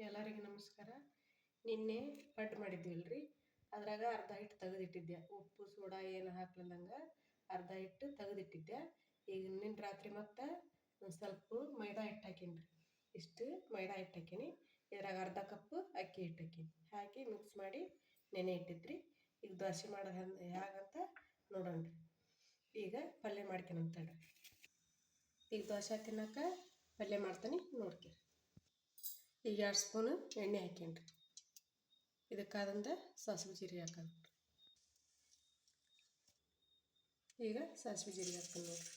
ಎಲ್ಲರಿಗೂ ನಮಸ್ಕಾರ. ನಿನ್ನೆ ಪಡ್ಡು ಮಾಡಿದ್ವಿಲ್ರಿ, ಅದ್ರಾಗ ಅರ್ಧ ಹಿಟ್ಟು ತೆಗೆದಿಟ್ಟಿದ್ದೆ. ಉಪ್ಪು ಸೋಡಾ ಏನು ಹಾಕ್ಲಿಲ್ಲಂಗೆ ಅರ್ಧ ಹಿಟ್ಟು ತೆಗೆದಿಟ್ಟಿದ್ದೆ. ಈಗ ನಿನ್ನ ರಾತ್ರಿ ಮತ್ತೆ ಒಂದು ಸ್ವಲ್ಪ ಮೈದಾ ಹಿಟ್ಟು ಹಾಕೀನಿ. ಇಷ್ಟು ಮೈದಾ ಹಿಟ್ಟು ಹಾಕೀನಿ. ಇದ್ರಾಗ ಅರ್ಧ ಕಪ್ಪು ಅಕ್ಕಿ ಹಿಟ್ಟು ಹಾಕೀನಿ. ಹಾಕಿ ಮಿಕ್ಸ್ ಮಾಡಿ ನೆನೆ ಇಟ್ಟಿದ್ರಿ. ಈಗ ದೋಸೆ ಮಾಡೋದು ಹೇಗಂತ ನೋಡೋಣ. ಈಗ ಪಲ್ಯ ಮಾಡ್ಕೊಳಂತೇಳ್ರಿ. ಈಗ ದೋಸೆ ತಿನ್ನೋಕೆ ಪಲ್ಯ ಮಾಡ್ತೀನಿ ನೋಡ್ತೀರಿ. ಈಗ 2 ಸ್ಪೂನು ಎಣ್ಣೆ ಹಾಕ್ಯಂಡ್ರಿ. ಇದಕ್ಕಾದಂದ ಸಾಸಿವೆ ಜೀರಿಗೆ ಹಾಕೋಣ. ಈಗ ಸಾಸಿವೆ ಜೀರಿಗೆ ಹಾಕ್ತೀನಿ ನೋಡ್ರಿ.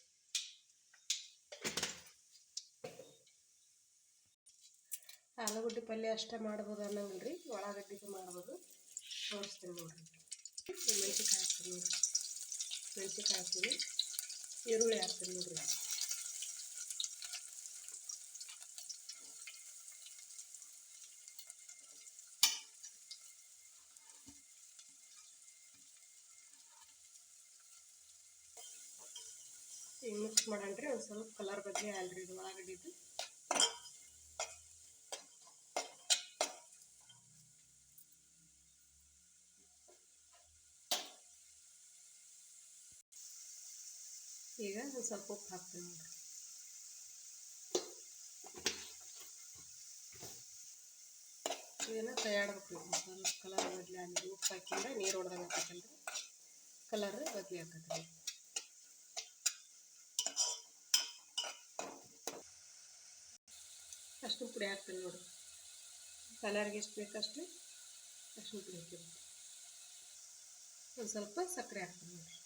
ಆಲೂಗಡ್ಡೆ ಪಲ್ಯ ಅಷ್ಟೇ ಮಾಡ್ಬೋದು ಅನ್ನಂಗಿಲ್ರಿ, ಉಳ್ಳಾಗಡ್ಡಿದು ಮಾಡ್ಬೋದು. ತೋರಿಸ್ತೀನಿ ನೋಡ್ರಿ. ಮೆಣಸಿನ್ಕಾಯಿ ಹಾಕ್ತೀನಿ ನೋಡ್ರಿ. ಮೆಣಸಿನ್ಕಾಯಿ ಹಾಕ್ತೀನಿ, ಈರುಳ್ಳಿ ಹಾಕ್ತೀನಿ ನೋಡ್ರಿ. ಈಗ ಮಿಕ್ಸ್ ಮಾಡೋಣ್ರಿ. ಒಂದು ಸ್ವಲ್ಪ ಕಲರ್ ಬದಲಿ ಅಲ್ರಿ ಇದು ಉಳ್ಳಾಗಡ್ಡಿದು. ಈಗ ಒಂದು ಸ್ವಲ್ಪ ಉಪ್ಪು ಹಾಕ್ತೀನಿ ನೋಡ್ರಿ. ಇದನ್ನು ಕೈಯಾಡ್ಬೇಕು. ಸ್ವಲ್ಪ ಕಲರ್ ಬದಲಿ ಅಲ್ಲಿ ಉಪ್ಪು ಹಾಕಿದ್ರೆ ನೀರು ಹೊಡೆದಂಗೆ ಹಾಕಲ್ರಿ, ಕಲರ್ ಬದಲಿ ಹಾಕತ್ರಿ. ಅರ್ಶಿನ ಪುಡಿ ಹಾಕ್ತೀನಿ ನೋಡಿರಿ. ಕಲರ್ಗೆ ಎಷ್ಟು ಬೇಕಷ್ಟು ಅರ್ಶಿನ ಪುಡಿ ಹಾಕಿದ್ವಿ. ಒಂದು ಸ್ವಲ್ಪ ಸಕ್ಕರೆ ಹಾಕ್ತೀನಿ ನೋಡಿರಿ.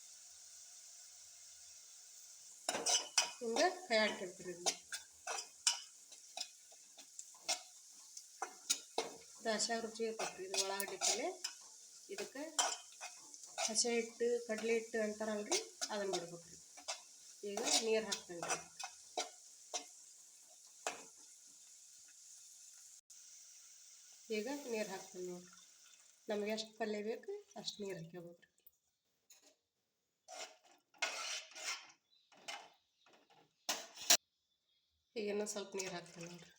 ಹಿಂಗೆ ಕೈ ಹಾಕಿರ್ತೀರಿ. ದೋಸೆ ರುಚಿ ಇರ್ತೈತ್ರಿ ಇದು ಉಳ್ಳಾಗಡ್ಡಿ ಪಲ್ಯ. ಇದಕ್ಕೆ ಹಸೆ ಹಿಟ್ಟು ಕಡಲೆ ಹಿಟ್ಟು ಅಂತಾರಲ್ರಿ, ಅದನ್ನು ಬಿಡ್ಬೇಕ್ರಿ. ಈಗ ನೀರು ಹಾಕ್ತೀನಿ ರೀ. ಈಗ ನೀರು ಹಾಕ್ತೀನಿ ನೋಡಿರಿ. ನಮಗೆ ಎಷ್ಟು ಪಲ್ಯ ಬೇಕು ಅಷ್ಟು ನೀರು ಹಾಕ್ಕೋಬೇಕ್ರಿ. ಈಗ ಇನ್ನೂ ಸ್ವಲ್ಪ ನೀರು ಹಾಕ್ತೀನಿ ನೋಡಿರಿ.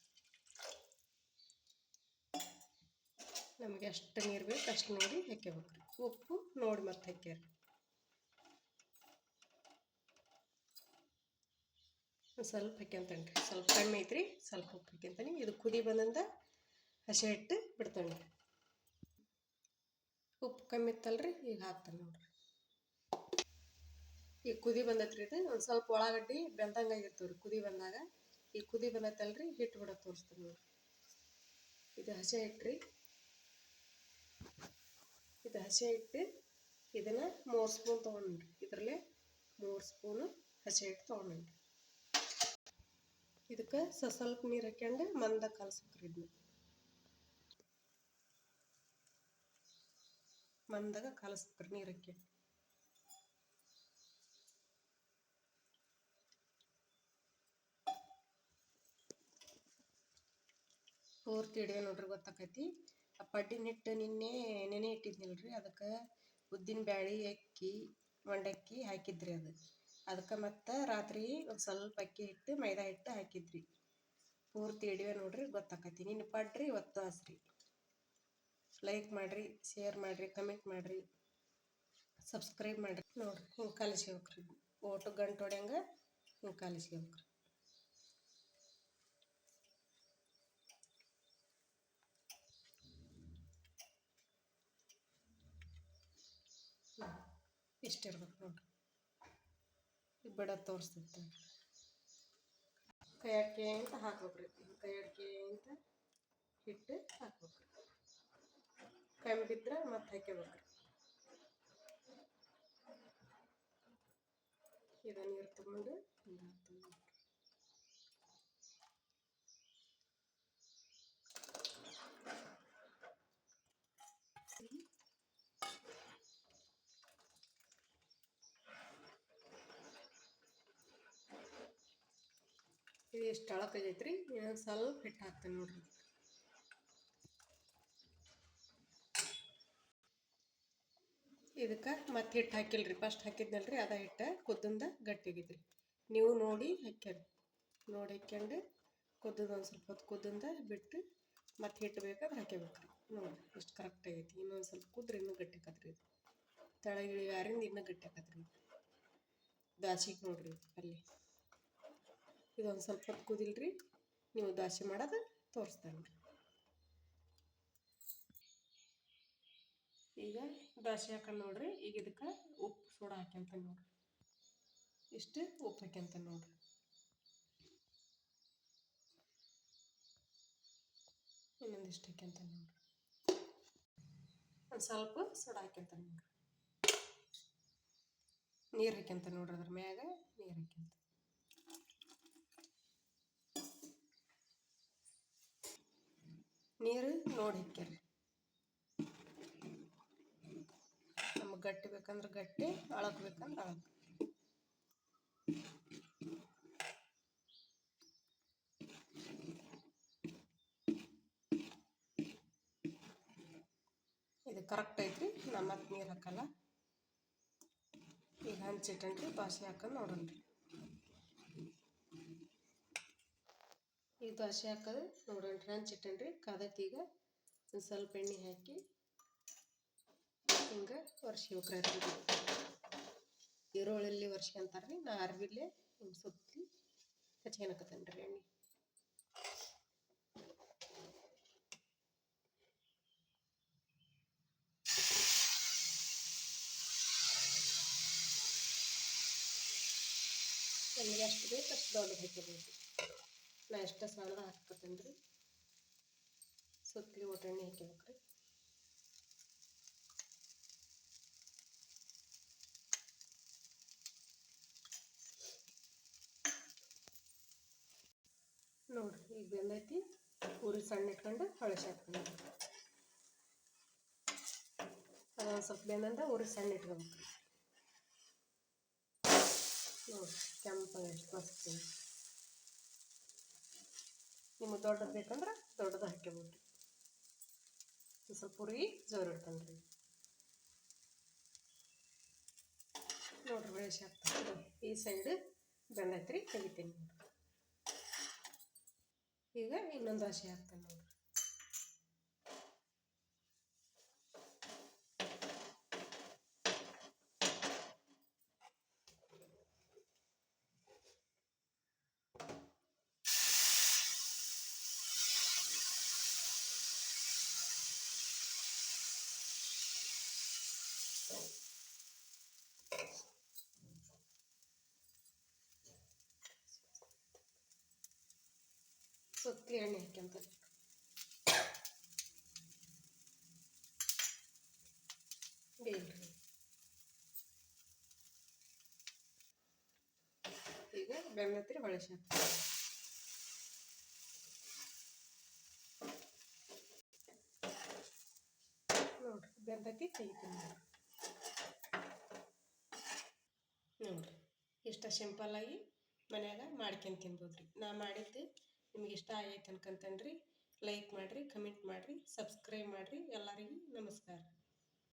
ನಮಗೆ ಎಷ್ಟು ನೀರು ಬೇಕು ಅಷ್ಟು ನೋಡಿ ಹಾಕ್ಕೋಬೇಕ್ರಿ. ಉಪ್ಪು ನೋಡಿ ಮತ್ತೆ ಹಾಕ್ಯಾರಿ. ಸ್ವಲ್ಪ ಹಾಕ್ಯಂತೇನೆ ರೀ. ಸ್ವಲ್ಪ ಕಮ್ಮಿ ಐತ್ರಿ, ಸ್ವಲ್ಪ ಉಪ್ಪು ಹಾಕ್ಯಂತಾನೆ. ಇದು ಕುದಿ ಬಂದಂತ ಹಸೆ ಹಿಟ್ಟು ಬಿಡ್ತಾನೆ ರೀ. ಉಪ್ಪು ಕಮ್ಮಿ ಇತ್ತಲ್ರಿ, ಈಗ ಹಾಕ್ತಾನೆ ನೋಡ್ರಿ. ಈಗ ಕುದಿ ಬಂದೈತ್ರಿ. ಇದು ಒಂದು ಸ್ವಲ್ಪ ಉಳ್ಳಾಗಡ್ಡಿ ಬೆಂದಂಗೆ ಆಗಿರ್ತೀವಿ ರೀ ಕುದಿ ಬಂದಾಗ. ಈಗ ಕುದಿ ಬಂದೈತಲ್ರಿ, ಹಿಟ್ಟು ಬಿಡೋದು ತೋರಿಸ್ತೀನಿ ನೋಡ್ರಿ. ಇದು ಹಸೆ ಹಿಟ್ಟು ರೀ. ಇದು ಹಸೆ ಹಿಟ್ಟು. ಇದನ್ನು 3 ಸ್ಪೂನ್ ತೊಗೊಂಡ್ರಿ. ಇದರಲ್ಲೇ 3 ಸ್ಪೂನು ಹಸೆ ಹಿಟ್ಟು ತೊಗೊಂಡ್ರಿ. ಇದಕ್ಕೆ ಸ್ವಲ್ಪ ನೀರು ಹಾಕ್ಯಂಡು ಮಂದಾಗ ಕಲಸ್ಬೇಕ್ರಿ. ಇದನ್ನ ಮಂದಾಗ ಕಲಸ್ಬೇಕ್ರಿ ನೀರು ಹಾಕಿ. ಪೂರ್ತಿ ಹಿಡಿಯೋ ನೋಡ್ರಿ, ಗೊತ್ತಾಕೈತಿ. ಆ ಪಡ್ಡಿನ ಹಿಟ್ಟು ನಿನ್ನೆ ನೆನೆ ಇಟ್ಟಿದ್ನಿಲ್ರಿ, ಅದಕ್ಕೆ ಉದ್ದಿನ ಬ್ಯಾಳೆ ಅಕ್ಕಿ ಮಂಡಕ್ಕಿ ಹಾಕಿದ್ರಿ. ಅದಕ್ಕೆ ಮತ್ತೆ ರಾತ್ರಿ ಒಂದು ಸ್ವಲ್ಪ ಅಕ್ಕಿ ಹಿಟ್ಟು ಮೈದಾ ಹಿಟ್ಟು ಹಾಕಿದ್ರಿ. ಪೂರ್ತಿ ಹಿಡಿಯೋ ನೋಡ್ರಿ, ಗೊತ್ತಾಕೈತಿ. ನಿನ್ನ ಪಡ್ರಿ ಇವತ್ತು ಹಸ್ರಿ. ಲೈಕ್ ಮಾಡಿರಿ, ಶೇರ್ ಮಾಡಿರಿ, ಕಮೆಂಟ್ ಮಾಡಿರಿ, ಸಬ್ಸ್ಕ್ರೈಬ್ ಮಾಡಿರಿ ನೋಡಿರಿ. ಹಿಂಗೆ ಕಲಿಸ್ಕೋಬೇಕ್ರಿ. ಓಟು ಗಂಟು ಹೊಡ್ಯಂಗೆ ಹಿಂಗೆ ಕಲಿಸ್ಕೋಬೇಕ್ರಿ. ಇಷ್ಟಿರ್ಬೇಕು ನೋಡ್ರಿ. ಈಗ ಬಿಡೋದು ತೋರಿಸ್ತೈತೆ. ಕೈ ಅಡಿಕೆ ಅಂತ ಹಾಕ್ಬೇಕ್ರಿ. ಕೈ ಅಡಿಕೆ ಅಂತ ಹಿಟ್ಟು ಹಾಕ್ಬೇಕ್ರಿ. ಕಮ್ಮಿ ಬಿದ್ದರೆ ಮತ್ತೆ ಹಾಕ್ಕೋಬೇಕ್ರಿ. ಈಗ ನೀರು ತಗೊಂಡು ಹಿಂಗೆ ಹಾಕ್ತೀವಿ. ಇದು ಎಷ್ಟು ಅಳಕೈತ್ರಿ. ಇನ್ನೊಂದು ಸ್ವಲ್ಪ ಹಿಟ್ಟು ಹಾಕ್ತೀನಿ ನೋಡ್ರಿ. ಇದಕ್ಕೆ ಮತ್ತೆ ಹಿಟ್ಟು ಹಾಕಿಲ್ರಿ. ಫಸ್ಟ್ ಹಾಕಿದ್ನಲ್ರಿ, ಅದ ಹಿಟ್ಟು ಕುದ್ದಿಂದ ಗಟ್ಟಿಗಿದ್ರಿ. ನೀವು ನೋಡಿ ಹಾಕ್ಯಾರಿ. ನೋಡಿ ಹಾಕ್ಯಂಡು ಕುದ್ದದ ಒಂದು ಸ್ವಲ್ಪ ಹೊತ್ತು ಕುದ್ದಿಂದ ಬಿಟ್ಟು ಮತ್ತು ಹಿಟ್ಟು ಬೇಕಾದ್ರೆ ಹಾಕೇಬೇಕ್ರಿ. ನೋಡಿರಿ ಎಷ್ಟು ಕರೆಕ್ಟ್ ಆಗೈತಿ. ಇನ್ನೊಂದು ಸ್ವಲ್ಪ ಕುದ್ರೆ ಇನ್ನೂ ಗಟ್ಟಿ ಆಕತ್ರಿ ಇದು. ತೆಳಗಿಳಿ ಯಾರಿಂದ ಇನ್ನೂ ಗಟ್ಟಿ ಆಕತ್ರಿ ಇದು. ದಾಸಿಗೆ ನೋಡ್ರಿ ಅಲ್ಲಿ ಇದೊಂದು ಸ್ವಲ್ಪ ಹೊತ್ತು ಕುದಿಲ್ರಿ. ನೀವು ದಾಸಿ ಮಾಡೋದು ತೋರಿಸ್ತಾನೆ ರೀ. ಈಗ ದಾಸಿ ಹಾಕೊಂಡು ನೋಡ್ರಿ. ಈಗ ಇದಕ್ಕೆ ಉಪ್ಪು ಸೋಡಾ ಹಾಕ್ಯಂತ ನೋಡ್ರಿ. ಇಷ್ಟು ಉಪ್ಪು ಹಾಕ್ಯಂತ ನೋಡ್ರಿ. ಇನ್ನೊಂದಿಷ್ಟು ಹಾಕ್ಯಂತ ನೋಡ್ರಿ. ಒಂದು ಸ್ವಲ್ಪ ಸೋಡಾ ಹಾಕ್ಯಂತ ನೋಡ್ರಿ. ನೀರು ಹಾಕ್ಯಂತ ನೋಡ್ರಿ. ಅದ್ರ ಮ್ಯಾಗ ನೀರು ಹಾಕ್ಯಂತ ನೀರು ನೋಡಿ ಹಾಕ್ಯಾರಿ. ನಮಗೆ ಗಟ್ಟಿ ಬೇಕಂದ್ರೆ ಗಟ್ಟಿ, ಅಳಕ್ ಬೇಕಂದ್ರೆ ಅಳಕ್. ಇದು ಕರೆಕ್ಟ್ ಐತ್ರಿ. ನಾ ಮತ್ತೆ ನೀರು ಹಾಕಲ್ಲ. ಈಗ ಹಂಚಿಟ್ಟನ್ರಿ. ದೋಸೆ ಹಾಕೊಂಡು ನೋಡೋಣ್ರಿ. ಈಗ ದೋಸೆ ಹಾಕೋದು ನೋಡೋಣ್ರಿ. ಹಂಚಿಟ್ಟನ್ರಿ. ಕಾದೈತಿ. ಈಗ ಒಂದು ಸ್ವಲ್ಪ ಎಣ್ಣೆ ಹಾಕಿ ಹಿಂಗೆ ಒರೆಸ್ಬೇಕ್ರಿ. ಈರುಳ್ಳಿ ಒರೆಸ್ಕೊಂತಾರ್ರಿ. ನಾ ಅರ್ವಿಲೆ ಹಿಂಗೆ ಸುತ್ತಿ ಹಚ್ಕೊಳಕತ್ತೇನ್ರಿ ಎಣ್ಣೆ. ನಮಗೆ ಎಷ್ಟು ಬೇಕು ಅಷ್ಟು ದೊಡ್ಡದು ಹಾಕೋಬೋದು. ನಾ ಎಷ್ಟು ಸಣ್ಣದ ಹಾಕತ್ತೇನ್ರಿ. ಸುತ್ತಲಿ ಒಟ್ಟು ಎಣ್ಣೆ ಹಾಕ್ಬೇಕ್ರಿ. ನೋಡ್ರಿ ಈಗ ಬೆಂದೈತಿ. ಉರಿ ಸಣ್ಣ ಇಟ್ಕೊಂಡು ಹೊಳಸಿ ಹಾಕ್ತೀನಿ. ಅದೊಂದು ಸ್ವಲ್ಪ ಬೆಂದಂದ ಉರಿ ಸಣ್ಣ ಇಟ್ಕೋಬೇಕ್ರಿ. ನೋಡಿರಿ ಕೆಂಪಾಗಿ ಎಷ್ಟು ಮಸ್ತ್. ನಿಮಗೆ ದೊಡ್ಡದು ಬೇಕಂದ್ರೆ ದೊಡ್ಡದು ಹಾಕ್ಕೋಬೋದು. ಸ್ವಲ್ಪ ಉರಿ ಜೋರು ಇಡ್ತಾನೆ. ನೋಡ್ರಿ ಬೆಳೆಸಿ ಹಾಕ್ತೀನಿ. ಈ ಸೈಡ್ ಬೆಂದೈತ್ರಿ. ತೆಗಿತೀನಿ ನೋಡ್ರಿ. ಈಗ ಇನ್ನೊಂದು ದೋಸೆ ಹಾಕ್ತಾನೆ ನೋಡ್ರಿ. ಸುತ್ತಲಿ ಎಣ್ಣೆ ಹಾಕ್ಯಂತ ಬೇಯ್ರಿ. ಈಗ ಬೆಂದತ್ರಿ ಹೊಳಸಿ ಹಾಕ್ತೀನಿ. ನೋಡ್ರಿ ಬೆಂದತಿ ತೆಗಿತೀನಿ ನೋಡ್ರಿ. ಇಷ್ಟ ಸಿಂಪಲ್ಲಾಗಿ ಮನ್ಯಾಗ ಮಾಡ್ಕೊಂಡು ತಿನ್ಬೋದ್ರಿ. ನಾ ಮಾಡಿದ್ದು ನಿಮ್ಗೆ ಇಷ್ಟ ಆಗೈತೆ ಅನ್ಕೊಂತೇನ್ರಿ. ಲೈಕ್ ಮಾಡಿರಿ, ಕಮೆಂಟ್ ಮಾಡಿರಿ, ಸಬ್ಸ್ಕ್ರೈಬ್ ಮಾಡಿರಿ. ಎಲ್ಲರಿಗೂ ನಮಸ್ಕಾರ.